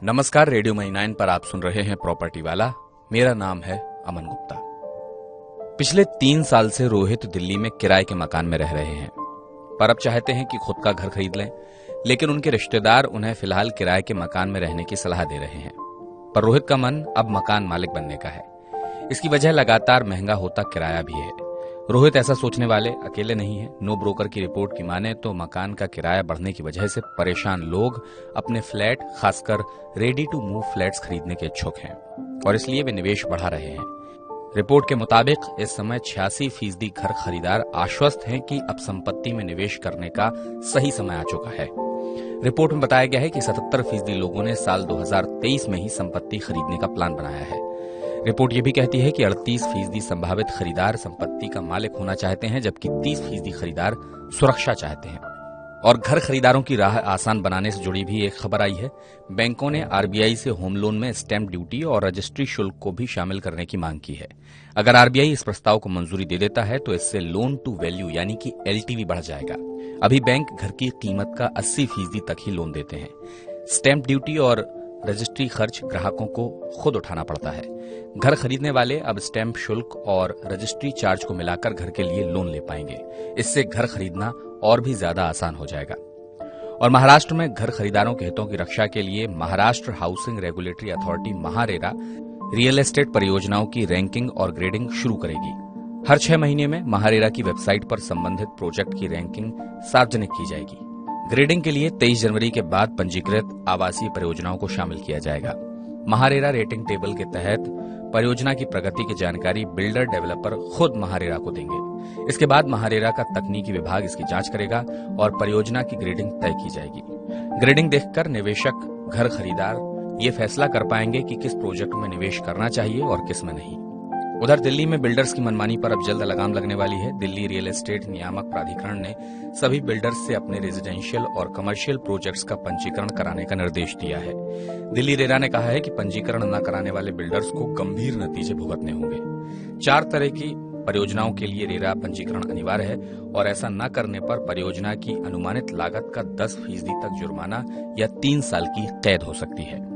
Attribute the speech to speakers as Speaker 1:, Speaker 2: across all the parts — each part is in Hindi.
Speaker 1: नमस्कार, रेडियो मनी 9 पर आप सुन रहे हैं प्रॉपर्टी वाला। मेरा नाम है अमन गुप्ता। पिछले 3 साल से रोहित दिल्ली में किराए के मकान में रह रहे हैं, पर अब चाहते हैं कि खुद का घर खरीद लें, लेकिन उनके रिश्तेदार उन्हें फिलहाल किराए के मकान में रहने की सलाह दे रहे हैं। पर रोहित का मन अब मकान मालिक बनने का है। इसकी वजह लगातार महंगा होता किराया भी है। रोहित ऐसा सोचने वाले अकेले नहीं हैं। नो ब्रोकर की रिपोर्ट की माने तो मकान का किराया बढ़ने की वजह से परेशान लोग अपने फ्लैट, खासकर रेडी टू मूव फ्लैट्स खरीदने के इच्छुक हैं और इसलिए वे निवेश बढ़ा रहे हैं। रिपोर्ट के मुताबिक इस समय 86% घर खरीदार आश्वस्त हैं कि अब संपत्ति में निवेश करने का सही समय आ चुका है। रिपोर्ट में बताया गया है कि 77% लोगों ने साल 2023 में ही संपत्ति खरीदने का प्लान बनाया है। रिपोर्ट ये भी कहती है कि 38% संभावित खरीदार संपत्ति का मालिक होना चाहते हैं, जबकि 30% खरीदार सुरक्षा चाहते हैं। और घर खरीदारों की राह आसान बनाने से जुड़ी भी एक खबर आई है। बैंकों ने आरबीआई से होम लोन में स्टैंप ड्यूटी और रजिस्ट्री शुल्क को भी शामिल करने की मांग की है। अगर आरबीआई इस प्रस्ताव को मंजूरी दे देता है तो इससे लोन टू वैल्यू यानी कि एलटीवी बढ़ जाएगा। अभी बैंक घर की कीमत का 80% तक ही लोन देते हैं। स्टैंप ड्यूटी और रजिस्ट्री खर्च ग्राहकों को खुद उठाना पड़ता है। घर खरीदने वाले अब स्टैंप शुल्क और रजिस्ट्री चार्ज को मिलाकर घर के लिए लोन ले पाएंगे। इससे घर खरीदना और भी ज्यादा आसान हो जाएगा। और महाराष्ट्र में घर खरीदारों के हितों की रक्षा के लिए Maharashtra housing regulatory authority MahaRERA real estate परियोजनाओं की रैंकिंग और ग्रेडिंग शुरू करेगी। हर 6 महीने में महारेरा की वेबसाइट पर संबंधित प्रोजेक्ट की रैंकिंग सार्वजनिक की जाएगी। ग्रेडिंग के लिए 23 जनवरी के बाद पंजीकृत आवासीय परियोजनाओं को शामिल किया जाएगा। महारेरा रेटिंग टेबल के तहत परियोजना की प्रगति की जानकारी बिल्डर डेवलपर खुद महारेरा को देंगे। इसके बाद महारेरा का तकनीकी विभाग इसकी जांच करेगा और परियोजना की ग्रेडिंग तय की जाएगी। ग्रेडिंग देखकर निवेशक, घर खरीदार ये फैसला कर पाएंगे कि किस प्रोजेक्ट में निवेश करना चाहिए और किस में नहीं। उधर दिल्ली में बिल्डर्स की मनमानी पर अब जल्द लगाम लगने वाली है। दिल्ली रियल एस्टेट नियामक प्राधिकरण ने सभी बिल्डर्स से अपने रेजिडेंशियल और कमर्शियल प्रोजेक्ट्स का पंजीकरण कराने का निर्देश दिया है। दिल्ली रेरा ने कहा है कि पंजीकरण न कराने वाले बिल्डर्स को गंभीर नतीजे भुगतने होंगे। 4 तरह की परियोजनाओं के लिए रेरा पंजीकरण अनिवार्य है और ऐसा न करने पर परियोजना की अनुमानित लागत का 10% तक जुर्माना या 3 साल की कैद हो सकती है।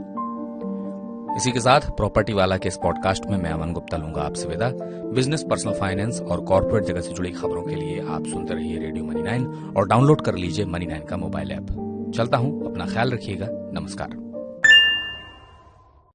Speaker 1: इसी के साथ प्रॉपर्टी वाला के इस पॉडकास्ट में मैं अमन गुप्ता लूंगा आपसे विदा। बिजनेस, पर्सनल फाइनेंस और कॉर्पोरेट जगत से जुड़ी खबरों के लिए आप सुनते रहिए रेडियो मनी 9 और डाउनलोड कर लीजिए मनी 9 का मोबाइल ऐप। चलता हूं, अपना ख्याल रखिएगा। नमस्कार।